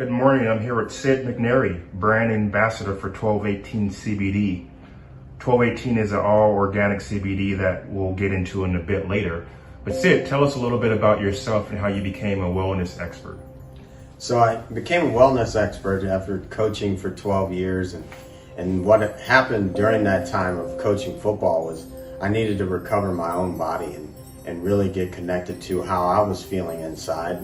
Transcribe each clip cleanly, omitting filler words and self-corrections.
Good morning. I'm here with Sid McNairy, brand ambassador for 1218 CBD. 1218 is an all organic CBD that we'll get into in a bit later. But Sid, tell us a little bit about yourself and how you became a wellness expert. So I became a wellness expert after coaching for 12 years. And what happened during that time of coaching football was I needed to recover my own body and really get connected to how I was feeling inside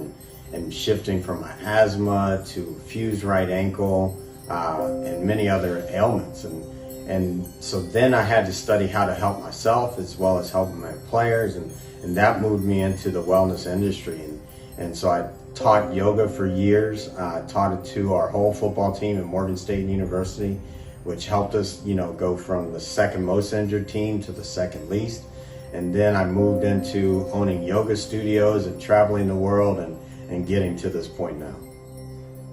and shifting from my asthma to fused right ankle and many other ailments. And so then I had to study how to help myself as well as helping my players. And that moved me into the wellness industry. And so I taught yoga for years, taught it to our whole football team at Morgan State University, which helped us, go from the second most injured team to the second least. And then I moved into owning yoga studios and traveling the world and getting to this point now.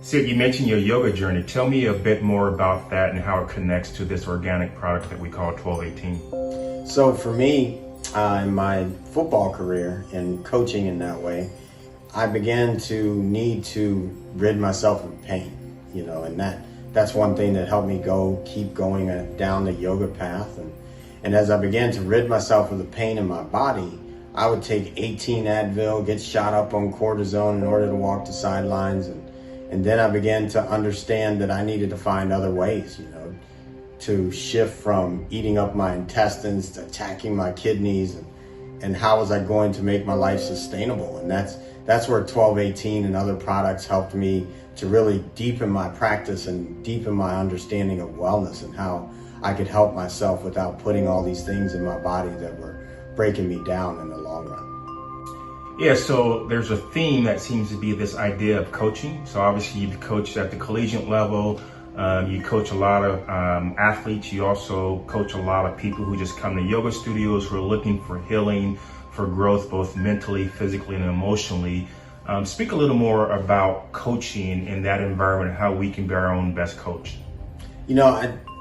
Sid, you mentioned your yoga journey. Tell me a bit more about that and how it connects to this organic product that we call 1218. So for me, in my football career and coaching in that way, I began to need to rid myself of pain, and that's one thing that helped me keep going down the yoga path. And as I began to rid myself of the pain in my body, I would take 18 Advil, get shot up on cortisone in order to walk the sidelines. And then I began to understand that I needed to find other ways, to shift from eating up my intestines to attacking my kidneys and how was I going to make my life sustainable. And that's where 1218 and other products helped me to really deepen my practice and deepen my understanding of wellness and how I could help myself without putting all these things in my body that were breaking me down in the long run. Yeah, so there's a theme that seems to be this idea of coaching. So obviously you've coached at the collegiate level. You coach a lot of athletes. You also coach a lot of people who just come to yoga studios who are looking for healing, for growth, both mentally, physically, and emotionally. Speak a little more about coaching in that environment, how we can be our own best coach.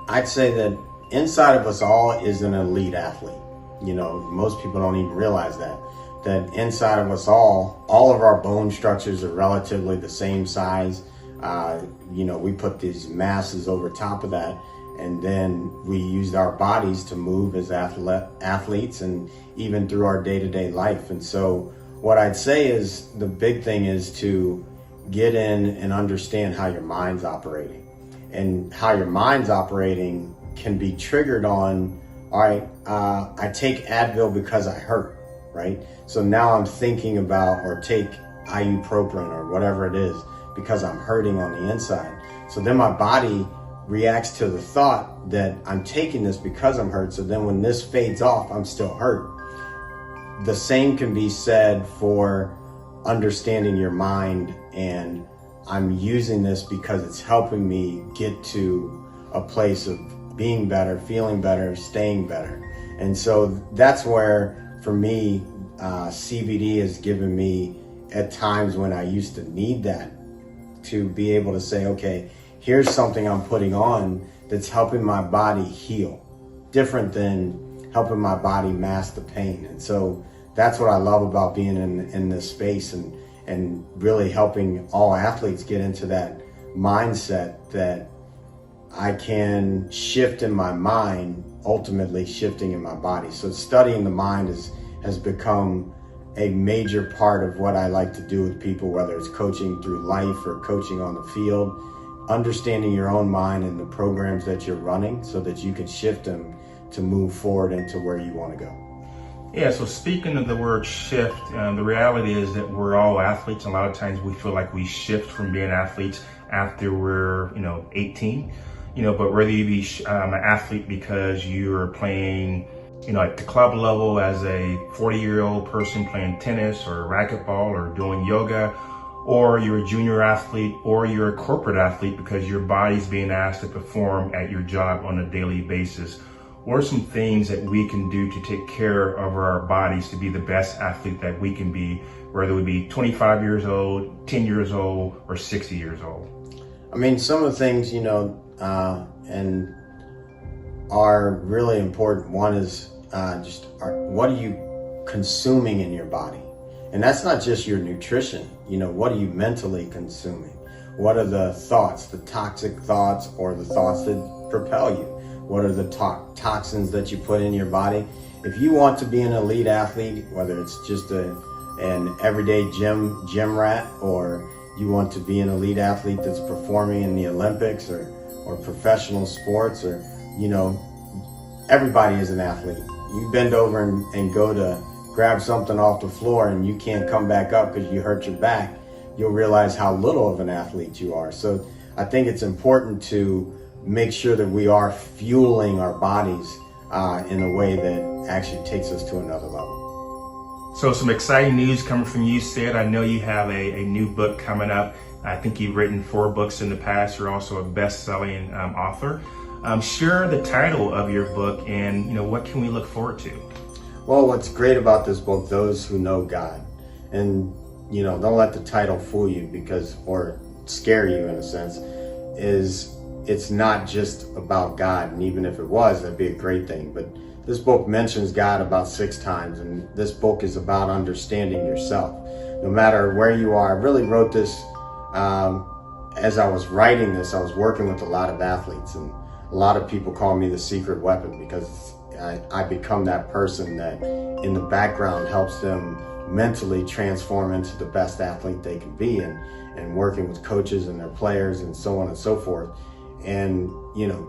I'd say that inside of us all is an elite athlete. Most people don't even realize that inside of us all of our bone structures are relatively the same size. We put these masses over top of that, and then we use our bodies to move as athletes and even through our day-to-day life. And so what I'd say is the big thing is to get in and understand how your mind's operating. And how your mind's operating can be triggered on, all right, I take Advil because I hurt, right? So now I'm thinking about, or take ibuprofen or whatever it is, because I'm hurting on the inside. So then my body reacts to the thought that I'm taking this because I'm hurt. So then when this fades off, I'm still hurt. The same can be said for understanding your mind, and I'm using this because it's helping me get to a place of being better, feeling better, staying better. And so that's where, for me, CBD has given me, at times when I used to need that, to be able to say, okay, here's something I'm putting on that's helping my body heal, different than helping my body mask the pain. And so that's what I love about being in this space and really helping all athletes get into that mindset that I can shift in my mind, ultimately shifting in my body. So studying the mind has become a major part of what I like to do with people, whether it's coaching through life or coaching on the field, understanding your own mind and the programs that you're running so that you can shift them to move forward into where you want to go. Yeah, so speaking of the word shift, the reality is that we're all athletes. A lot of times we feel like we shift from being athletes after we're, 18, but whether you be an athlete because you're playing, at the club level as a 40-year-old person playing tennis or racquetball or doing yoga, or you're a junior athlete, or you're a corporate athlete because your body's being asked to perform at your job on a daily basis. What are some things that we can do to take care of our bodies to be the best athlete that we can be, whether we be 25 years old, 10 years old, or 60 years old? I mean, some of the things, and are really important. One is what are you consuming in your body? And that's not just your nutrition. What are you mentally consuming? What are the thoughts, the toxic thoughts, or the thoughts that propel you? What are the toxins that you put in your body? If you want to be an elite athlete, whether it's just an everyday gym rat, or you want to be an elite athlete that's performing in the Olympics or professional sports, or, you know, everybody is an athlete. You bend over and go to grab something off the floor and you can't come back up because you hurt your back, you'll realize how little of an athlete you are. So I think it's important to make sure that we are fueling our bodies in a way that actually takes us to another level. So some exciting news coming from you, Sid. I know you have a new book coming up. I think you've written 4 books in the past. You're also a best-selling author. Share the title of your book, and what can we look forward to? Well, what's great about this book, Those Who Know God, and don't let the title fool you or scare you in a sense, is it's not just about God. And even if it was, that'd be a great thing. But this book mentions God about 6 times, and this book is about understanding yourself. No matter where you are, I really wrote this as I was writing this. I was working with a lot of athletes, and a lot of people call me the secret weapon because I become that person that in the background helps them mentally transform into the best athlete they can be, and working with coaches and their players and so on and so forth, and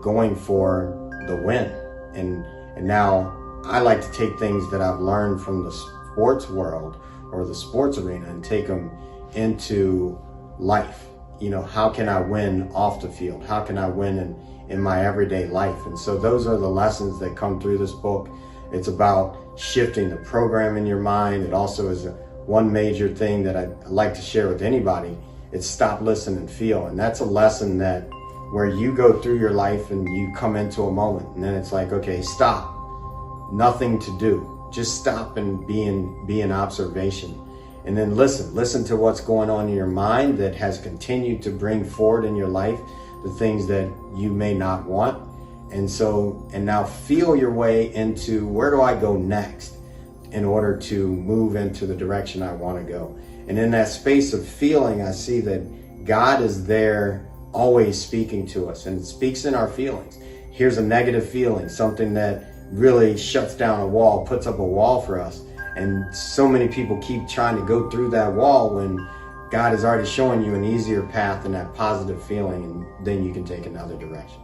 going for the win. And now I like to take things that I've learned from the sports world or the sports arena and take them into life. How can I win off the field? How can I win in my everyday life? And so those are the lessons that come through this book. It's about shifting the program in your mind. It also is one major thing that I like to share with anybody. It's stop, listen, and feel. And that's a lesson that where you go through your life and you come into a moment, and then it's like, okay, stop. Nothing to do. Just stop and be in observation. And then listen to what's going on in your mind that has continued to bring forward in your life the things that you may not want. And now feel your way into, where do I go next in order to move into the direction I want to go? And in that space of feeling, I see that God is there always speaking to us, and it speaks in our feelings. Here's a negative feeling, something that really shuts down a wall, puts up a wall for us. And so many people keep trying to go through that wall when God is already showing you an easier path and that positive feeling, and then you can take another direction.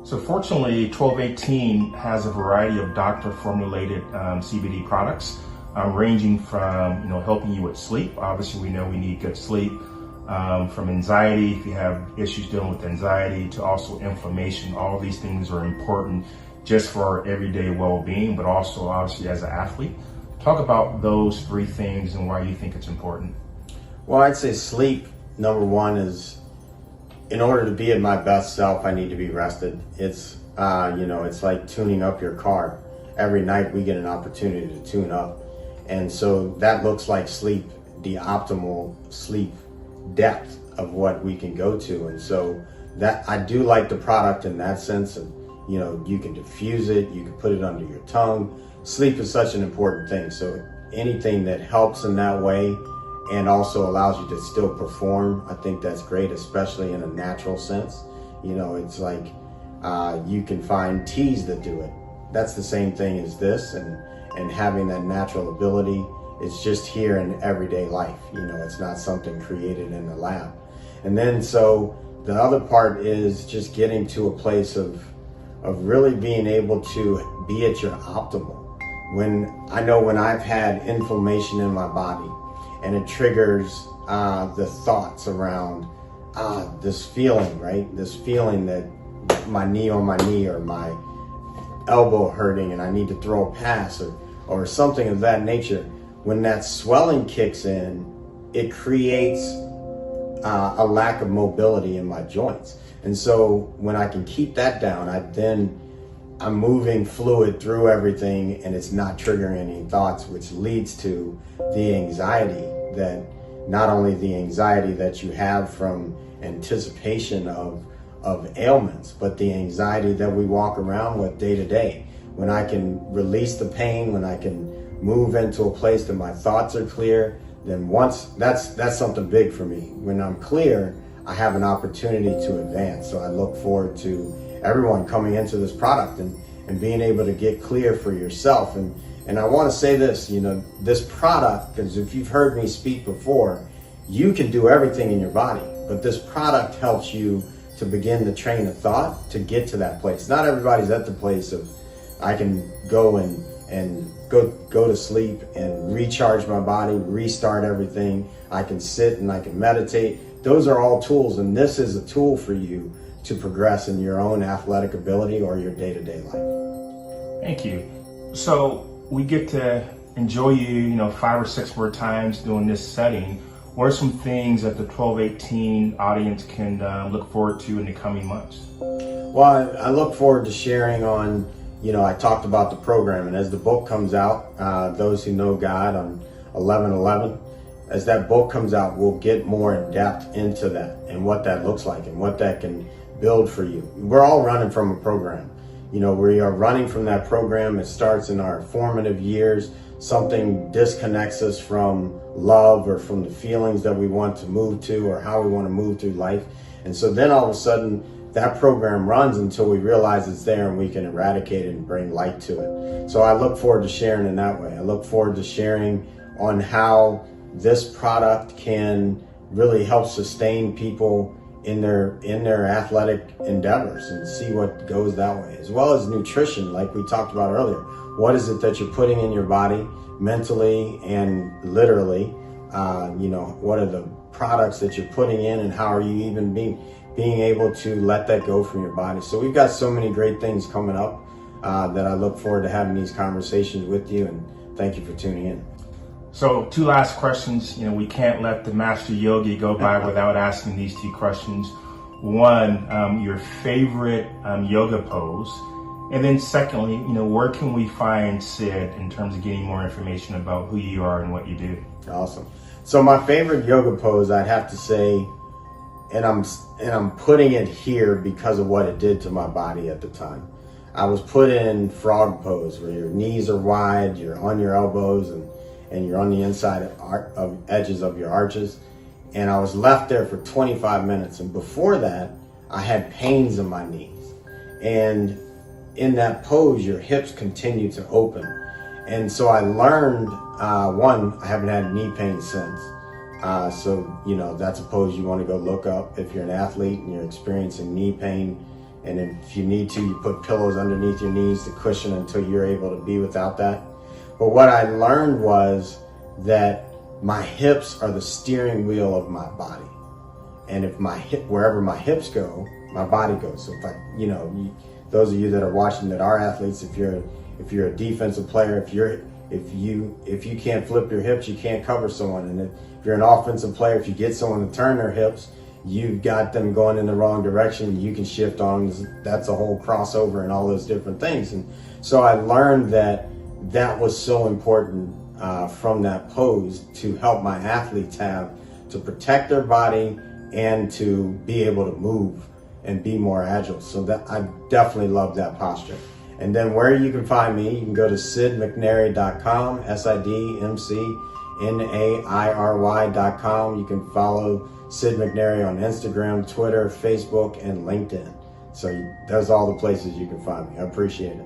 So fortunately, 1218 has a variety of doctor-formulated CBD products, ranging from helping you with sleep. Obviously, we know we need good sleep. From anxiety, if you have issues dealing with anxiety, to also inflammation. All of these things are important just for our everyday well-being, but also obviously as an athlete. Talk about those 3 things and why you think it's important. Well, I'd say sleep, number one, is in order to be at my best self, I need to be rested. It's, it's like tuning up your car. Every night we get an opportunity to tune up. And so that looks like sleep, the optimal sleep depth of what we can go to. And so that I do like the product in that sense of, you can diffuse it, you can put it under your tongue. Sleep is such an important thing. So anything that helps in that way and also allows you to still perform, I think that's great, especially in a natural sense. It's like you can find teas that do it. That's the same thing as this, and having that natural ability is just here in everyday life. It's not something created in the lab. And then so the other part is just getting to a place of really being able to be at your optimal. When I've had inflammation in my body, and it triggers the thoughts around this feeling, right? This feeling that my knee on my knee, or my elbow hurting and I need to throw a pass, or something of that nature. When that swelling kicks in, it creates a lack of mobility in my joints. And so when I can keep that down, I'm moving fluid through everything, and it's not triggering any thoughts, which leads to the anxiety that, not only the anxiety that you have from anticipation of ailments, but the anxiety that we walk around with day to day. When I can release the pain, when I can move into a place that my thoughts are clear, then once that's something big for me. When I'm clear, I have an opportunity to advance. So I look forward to everyone coming into this product and being able to get clear for yourself. And I want to say this, this product, because if you've heard me speak before, you can do everything in your body, but this product helps you to begin the train of thought to get to that place. Not everybody's at the place of, I can go and go to sleep and recharge my body, restart everything. I can sit and I can meditate. Those are all tools, and this is a tool for you to progress in your own athletic ability or your day-to-day life. Thank you. So we get to enjoy you, 5 or 6 more times doing this setting. What are some things that the 12-18 audience can look forward to in the coming months? Well, I look forward to sharing on, I talked about the program, and as the book comes out, Those Who Know God on 11/11, as that book comes out, we'll get more in depth into that and what that looks like and what that can build for you. We're all running from a program. We are running from that program. It starts in our formative years. Something disconnects us from love or from the feelings that we want to move to or how we want to move through life. And so then all of a sudden that program runs until we realize it's there and we can eradicate it and bring light to it. So I look forward to sharing in that way. I look forward to sharing on how this product can really help sustain people in their athletic endeavors and see what goes that way, as well as nutrition, like we talked about earlier. What is it that you're putting in your body mentally and literally? What are the products that you're putting in, and how are you even being able to let that go from your body? So we've got so many great things coming up that I look forward to having these conversations with you, and thank you for tuning in. So 2 last questions. We can't let the Master Yogi go by without asking these 2 questions. One, your favorite yoga pose. And then secondly, where can we find Sid in terms of getting more information about who you are and what you do? Awesome. So my favorite yoga pose, I'd have to say, and I'm putting it here because of what it did to my body at the time. I was put in frog pose, where your knees are wide, you're on your elbows, and you're on the inside of edges of your arches. And I was left there for 25 minutes. And before that, I had pains in my knees. And in that pose, your hips continue to open. And so I learned, one, I haven't had knee pain since. So that's a pose you want to go look up if you're an athlete and you're experiencing knee pain. And if you need to, you put pillows underneath your knees to cushion until you're able to be without that. But what I learned was that my hips are the steering wheel of my body. And if wherever my hips go, my body goes. So if those of you that are watching that are athletes, if you're a defensive player, if you can't flip your hips, you can't cover someone. And if you're an offensive player, if you get someone to turn their hips, you've got them going in the wrong direction. You can shift on. That's a whole crossover and all those different things. And so I learned that was so important from that pose to help my athletes to protect their body and to be able to move and be more agile. So that I definitely love that posture. And then where you can find me, you can go to sidmcnairy.com, SIDMCNAIRY.com. You can follow Sid McNairy on Instagram, Twitter, Facebook, and LinkedIn. So those are all the places you can find me. I appreciate it.